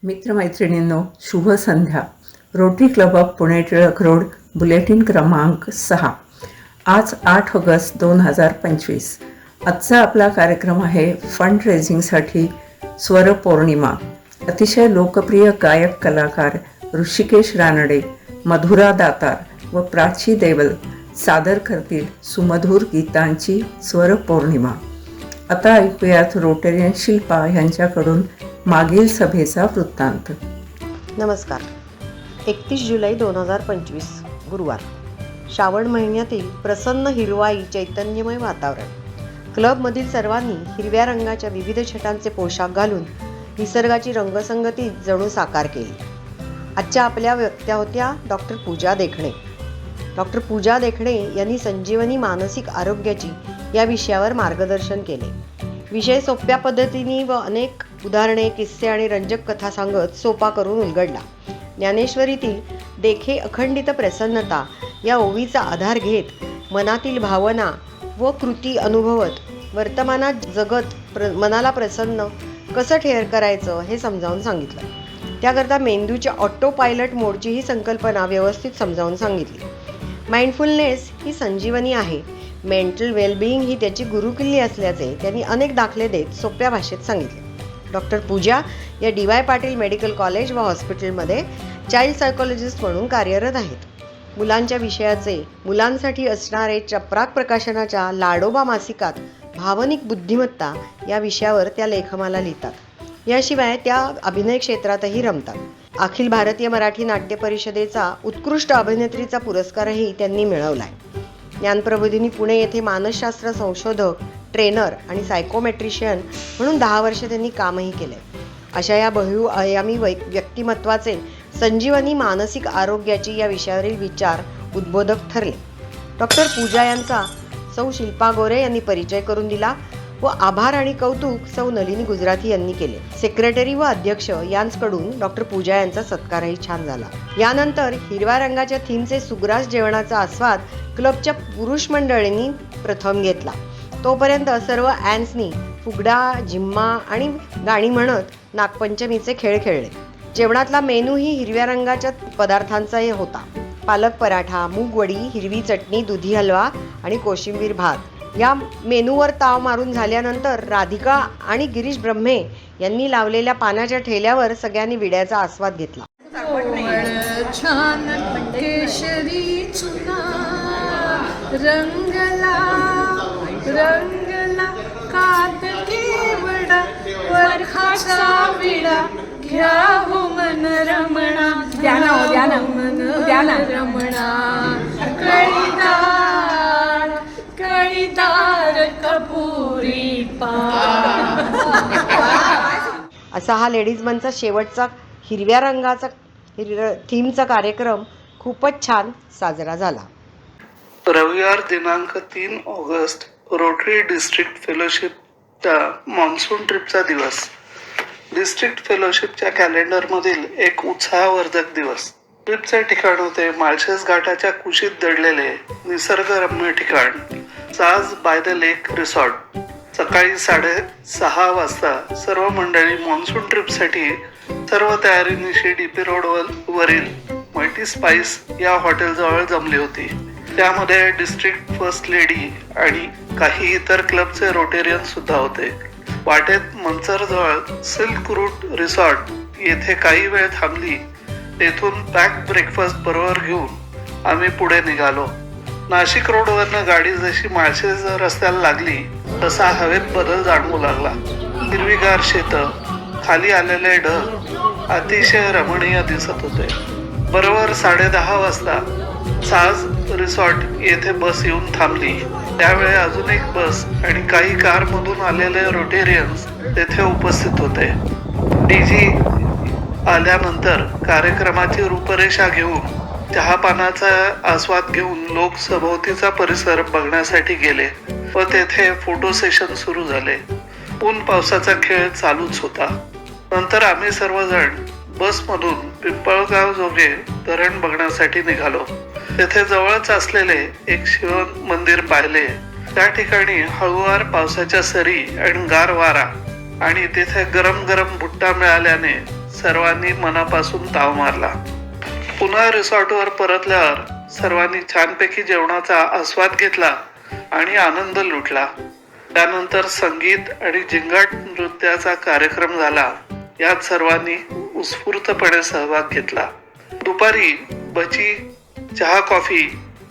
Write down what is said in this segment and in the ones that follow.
मित्रमैत्रिणींनो, शुभ संध्या. Rotary Club of Pune Tilak Road, bulletin क्रमांक 6. आज 8 ऑगस्ट 2025. आजचा आपला कार्यक्रम आहे फंड रेझिंगसाठी स्वर पौर्णिमा. अतिशय लोकप्रिय गायक कलाकार ऋषिकेश रानडे, मधुरा दातार व प्राची देवल सादर करतील सुमधुर गीतांची स्वर पौर्णिमा. आता ऐकूयात रोटेरियन शिल्पा यांच्याकडून मागील सभेचा वृत्तांत. नमस्कार. 31 जुलै 2025 गुरुवार. श्रावण महिन्यातील प्रसन्न हिरवाई चैतन्यमय वातावरण. क्लबमधील सर्वांनी हिरव्या रंगाच्या विविध छटांचे पोशाख घालून निसर्गाची रंगसंगती जणू साकार केली. आजच्या आपल्या वक्त्या होत्या डॉक्टर पूजा देखणे. डॉक्टर पूजा देखणे यांनी संजीवनी मानसिक आरोग्याची या विषयावर मार्गदर्शन केले. विषय सोप्या पद्धतीने व अनेक उदाहरणे, किस्से आणि रंजक कथा सांगत सोपा करून उलगडला. ज्ञानेश्वरीतील देखे अखंडित प्रसन्नता या ओवीचा आधार घेत मनातील भावना व कृती अनुभवत वर्तमानात जगत मनाला प्रसन्न कसं करायचं हे समजावून सांगितलं. त्याकरता मेंदूच्या ऑटो पायलट मोडची ही संकल्पना व्यवस्थित समजावून सांगितली. माइंडफुलनेस ही संजीवनी आहे. मेंटल वेलबिईंग ही त्याची गुरुकिल्ली असल्याचे त्यांनी अनेक दाखले देत सोप्या भाषेत सांगितले. डॉक्टर पूजा या DY पाटील मेडिकल कॉलेज व हॉस्पिटलमध्ये चाइल्ड सायकोलॉजिस्ट म्हणून कार्यरत आहेत. मुलांच्या विषयाचे मुलांसाठी असणारे चपराक प्रकाशनाच्या लाडोबा मासिकात भावनिक बुद्धिमत्ता या विषयावर त्या लेखमाला लिहितात. याशिवाय त्या अभिनय क्षेत्रातही रमतात. अखिल भारतीय मराठी नाट्य परिषदेचा उत्कृष्ट अभिनेत्रीचा पुरस्कारही त्यांनी मिळवलाय. ज्ञानप्रबोधिनी पुणे येथे मानसशास्त्र संशोधक, ट्रेनर आणि सायकोमेट्रिशियन म्हणून 10 वर्षे त्यांनी कामही केले. अशा या बहुआयामी व्यक्तिमत्वाचे संजीवनी मानसिक आरोग्याची या विषयावरील विचार उद्बोधक ठरले. डॉक्टर पूजा यांचा सौ शिल्पा गोरे यांनी परिचय करून दिला व आभार आणि कौतुक सौ नलिनी गुजराती यांनी केले. सेक्रेटरी व अध्यक्ष यांकडून डॉक्टर पूजा यांचा सत्कारही छान झाला. यानंतर हिरव्या रंगाच्या थीमचे सुग्रास जेवणाचा आस्वाद क्लबच्या पुरुष मंडळींनी प्रथम घेतला. तोपर्यंत सर्व ॲन्सनी फुगडा, झिम्मा आणि गाणी म्हणत नागपंचमीचे खेळ खेळले. जेवणातला मेनूही हिरव्या रंगाच्या पदार्थांचाही होता. पालक पराठा, मूगवडी, हिरवी चटणी, दुधी हलवा आणि कोशिंबीर भात. या मेनूवर ताव मारून झाल्यानंतर राधिका आणि गिरीश ब्रह्मे यांनी लावलेल्या पानाच्या ठेल्यावर सगळ्यांनी विड्याचा आस्वाद घेतला. केशरी चुना रंगला रंगला कात केवडा वरखाचा विडा घ्या हो मन रमणा मन रमणा कळीदार कपुरी असा हा लेडीज मनचा शेवटचा हिरव्या रंगाचा थीमचा कार्यक्रम खूपच छान साजरा झाला. रविवार दिनांक 3 ऑगस्ट रोटरी डिस्ट्रिक्ट फेलोशिपच्या मॉन्सून ट्रिपचा दिवस. डिस्ट्रिक्ट फेलोशिपच्या कॅलेंडरमधील एक उत्साहवर्धक दिवस. ट्रिपचे ठिकाण होते माळशेज घाटाच्या कुशीत दडलेले निसर्गरम्य ठिकाण साज बाय द लेक रिसॉर्ट. सकाळी 6:30 वाजता सर्व मंडळी मॉन्सून ट्रिपसाठी सर्व तयारीनिशी DP रोड वरील मल्टी स्पाइस या हॉटेलजवळ जमली होती. त्यामध्ये डिस्ट्रिक्ट फर्स्ट लेडी आणि काही इतर क्लबचे रोटेरियन सुद्धा होते. वाटेत मंचरजवळ सिल्क रूट रिसॉर्ट येथे काही वेळ थांबली. तेथून पॅक ब्रेकफास्ट बरोबर घेऊन आम्ही पुढे निघालो. नाशिक रोडवरनं गाडी जशी माळशेज रस्त्याला लागली तसा हवेत बदल जाणवू लागला. हिरवीगार शेतं, खाली आलेले ढग अतिशय रमणीय दिसत होते. बरोबर 10:30 वाजता साज रिसॉर्ट येथे बस येऊन थांबली. त्यावेळी अजून एक बस आणि काही कारमधून आलेले रोटेरियन्स तेथे उपस्थित होते. DG आल्यानंतर कार्यक्रमाची रूपरेषा घेऊन चहापानाचा आस्वाद घेऊन लोक सभोवतीचा परिसर बघण्यासाठी गेले व तेथे फोटो सेशन सुरू झाले. ऊन पावसाचा खेळ चालूच होता. नंतर आम्ही सर्वजण बसमधून पिंपळगाव जोगे धरण बघण्यासाठी निघालो. तेथे जवळच असलेले एक शिव मंदिर पाहिले. त्या ठिकाणी हळूवार पावसाच्या सरी आणि गार वारा आणि तिथे गरम गरम भुट्टा मिळाल्याने सर्वांनी मनापासून ताव मारला. पुन्हा रिसॉर्टवर परतल्यावर सर्वांनी छानपैकी जेवणाचा आस्वाद घेतला आणि आनंद लुटला. त्यानंतर संगीत आणि झिंगाट नृत्याचा कार्यक्रम झाला. यात सर्वांनी उत्स्फूर्तपणे सहभाग घेतला. दुपारी भजी, चहा, कॉफी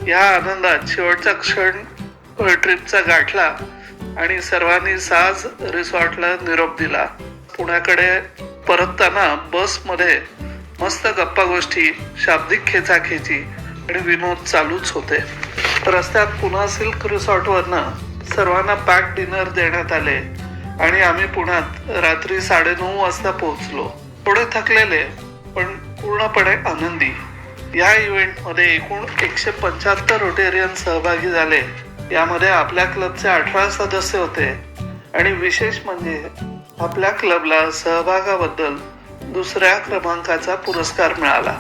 या आनंदात शेवटचा क्षण ट्रिपचा गाठला आणि सर्वांनी साज रिसॉर्टला निरोप दिला. पुण्याकडे परतताना बसमध्ये मस्त गप्पा गोष्टी, शाब्दिक खेचाखेची आणि विनोद चालूच होते. रस्त्यात पुन्हा सिल्क रिसॉर्टवरनं सर्वांना पॅक डिनर देण्यात आले आणि आम्ही पुण्यात रात्री 9:30 वाजता पोहोचलो. थोडे थकलेले पण पूर्णपणे आनंदी. या इव्हेंटमध्ये एकूण 175 रोटेरियन सहभागी झाले. यामध्ये आपल्या क्लबचे 18 सदस्य होते आणि विशेष म्हणजे आपल्या क्लबला सहभागाबद्दल 2ऱ्या क्रमांकाचा पुरस्कार मिळाला.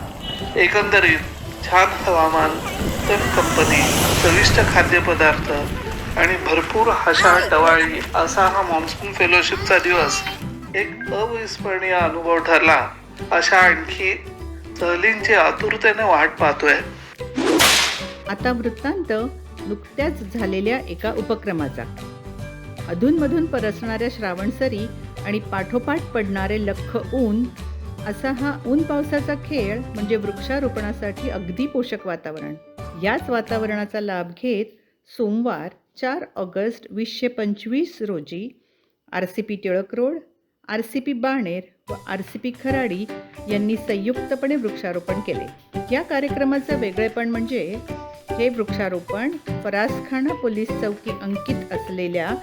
एकंदरीत छान हवामान, उत्तम कंपनी, चविष्ट खाद्यपदार्थ आणि भरपूर हशा टवाळी असा हा मॉन्सून फेलोशिपचा दिवस एक अविस्मरणीय अनुभव ठरला. अशा आणखी सहलींची आतुरतेने वाट पाहतोय. आता वृत्तांत नुकत्याच झालेल्या एका उपक्रमाचा. अधूनमधून परसणाऱ्या श्रावणसरी आणि पाठोपाठ पडणारे लख्ख ऊन असा हा ऊन पावसाचा खेळ म्हणजे वृक्षारोपणासाठी अगदी पोषक वातावरण. याच वातावरणाचा लाभ घेत सोमवार 4 ऑगस्ट 2025 रोजी RCP Tilak road, RCP Baner व RCP खराडी यांनी संयुक्तपणे वृक्षारोपण केले. या कार्यक्रमाचं वेगळेपण म्हणजे हे वृक्षारोपण फरासखाना पोलीस चौकी अंकित असलेल्या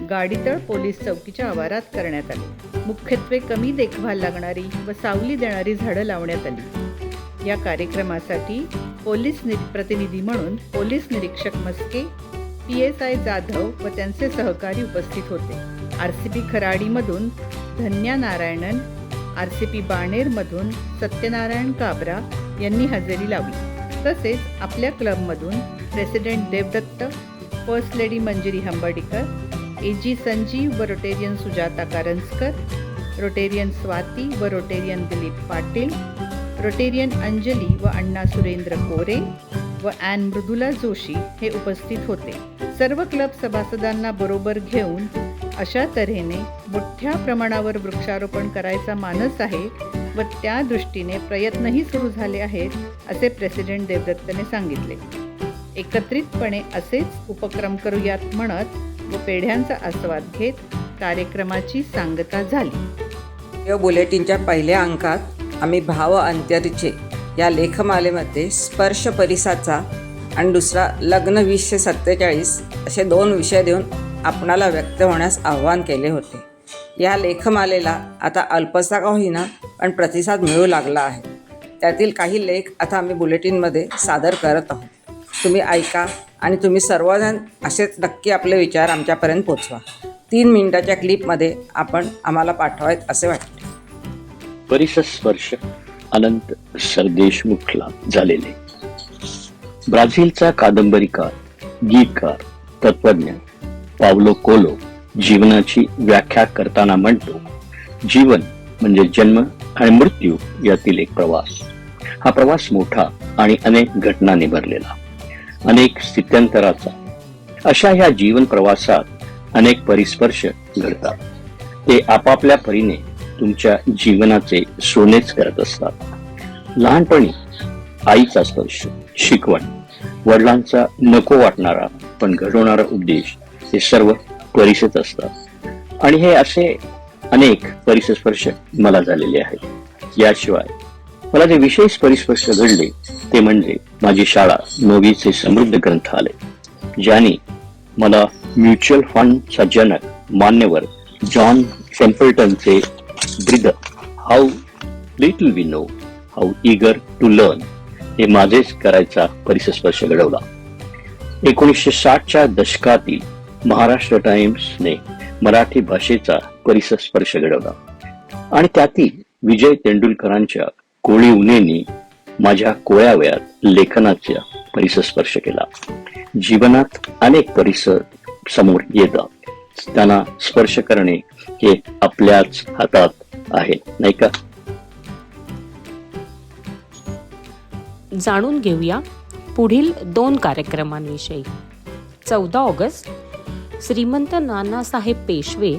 गाडीतळ पोलीस चौकीच्या आवारात करण्यात आले. मुख्यत्वे कमी देखभाल लागणारी व सावली देणारी झाडं लावण्यात आली. या कार्यक्रमासाठी पोलीस प्रतिनिधी म्हणून पोलीस निरीक्षक मस्के, PSI जाधव व त्यांचे सहकारी उपस्थित होते. RCP खराडीमधून धन्या नारायणन, RCP बाणेरमधून सत्यनारायण काबरा यांनी हजेरी लावली. तसेच आपल्या क्लबमधून president Devdatta, first lady Manjiri Hambardikar, AG Sanjeev व रोटेरियन सुजाता कारंजकर, रोटेरियन स्वाती व रोटेरियन दिलीप पाटील, रोटेरियन अंजली व अण्णा सुरेंद्र कोरे व ॲन मृदुला जोशी हे उपस्थित होते. सर्व क्लब सभासदांना बरोबर घेऊन अशा तऱ्हेने मोठ्या प्रमाणावर वृक्षारोपण करायचा मानस आहे व त्या दृष्टीने प्रयत्नही सुरू झाले आहेत असे प्रेसिडेंट देवदत्तने सांगितले. एकत्रितपणे असेच उपक्रम करूयात म्हणत व पेढ्यांचा आस्वाद घेत कार्यक्रमाची सांगता झाली. या बुलेटिनच्या पहिल्या अंकात आम्ही भाव अंतरीचे या लेखमालेमध्ये स्पर्श परिसाचा आणि दुसरा लग्न 2047 असे 2 विषय देऊन आपणाला व्यक्त होण्यास आव्हान केले होते. या लेखमालेला आता अल्पसा का होईना पण प्रतिसाद मिळू लागला आहे. त्यातील काही लेख आता आम्ही बुलेटिनमध्ये सादर करत आहोत. तुम्ही ऐका आणि तुम्ही सर्वजण असेच नक्की आपले विचार आमच्यापर्यंत पोचवा. 3 मिनिटाच्या क्लिपमध्ये आपण आम्हाला पाठवायत असे वाटते. परिसस्पर्श अनंत सरदेशमुखला झालेले. ब्राझीलचा कादंबरीकार, गीतकार, तत्वज्ञ पावलो कोलो जीवनाची व्याख्या करताना म्हणतो, जीवन म्हणजे जन्म आणि मृत्यू यातील एक प्रवास. हा प्रवास मोठा आणि अनेक घटनांनी भरलेला, अनेक स्थित्यंतराचा. अशा ह्या जीवन प्रवासात अनेक परिस्पर्श घडतात. ते आपापल्या परीने तुमच्या जीवनाचे सोनेच करत असतात. लहानपणी आईचा स्पर्श, शिकवण, वडिलांचा नको वाटणारा पण घडवणारा उद्देश हे सर्व परिसच असतात. आणि हे असे अनेक परिसस्पर्श मला झालेले आहेत. याशिवाय मला जे विशेष परिस्पर्श घडले ते म्हणजे माझी शाळा 9वीचे समृद्ध ग्रंथालय, ज्याने मला म्युच्युअल फंडचा जनक मान्यवर जॉन टेम्पल्टनचे ब्रीद how little we know how eager to learn हे माझेच करायचा परिसस्पर्श घडवला. 1960च्या दशकातील महाराष्ट्र टाइम्सने मराठी भाषेचा परिसस्पर्श घडवला आणि त्यातील विजय तेंडुलकरांच्या कोळी उन्हेनी माझ्या कोळ्या वयात लेखनाचा परिसस्पर्श केला. जीवनात अनेक परिसर समोर येतात, त्यांना स्पर्श करणे हे आपल्याच हातात आहे, नाही का? जाणून घेऊया पुढील 2 कार्यक्रमांविषयी. 14 ऑगस्ट श्रीमंत नानासाहेब पेशवे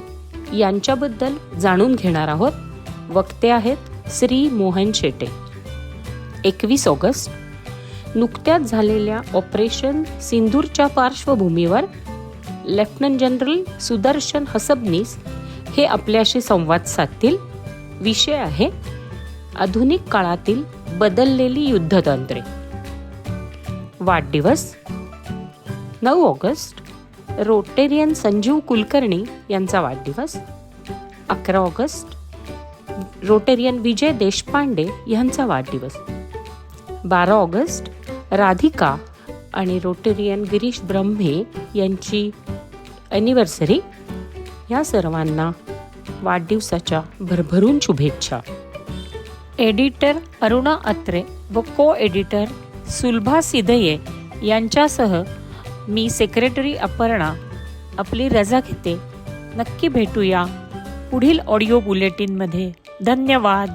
यांच्याबद्दल जाणून घेणार आहोत. वक्ते आहेत श्री मोहन शेटे. 21 ऑगस्ट नुकत्याच झालेल्या ऑपरेशन सिंदूरच्या पार्श्वभूमीवर लेफ्टनंट जनरल सुदर्शन हसबनीस हे आपल्याशी संवाद साधतील. विषय आहे आधुनिक काळातील बदललेली युद्धतंत्रे. वाढदिवस 9 ऑगस्ट रोटेरियन संजीव कुलकर्णी यांचा वाढदिवस. 11 ऑगस्ट रोटेरियन विजय देशपांडे यांचा वाढदिवस. 12 ऑगस्ट राधिका आणि रोटेरियन गिरीश ब्रह्मे यांची ॲनिव्हर्सरी. या सर्वांना वाढदिवसाच्या भरभरून शुभेच्छा. एडिटर अरुणा अत्रे व को एडिटर सुलभा सिधये यांच्यासह मी सेक्रेटरी अपर्णा आपली रजा घेते. नक्की भेटूया पुढील ऑडिओ बुलेटिनमध्ये. धन्यवाद.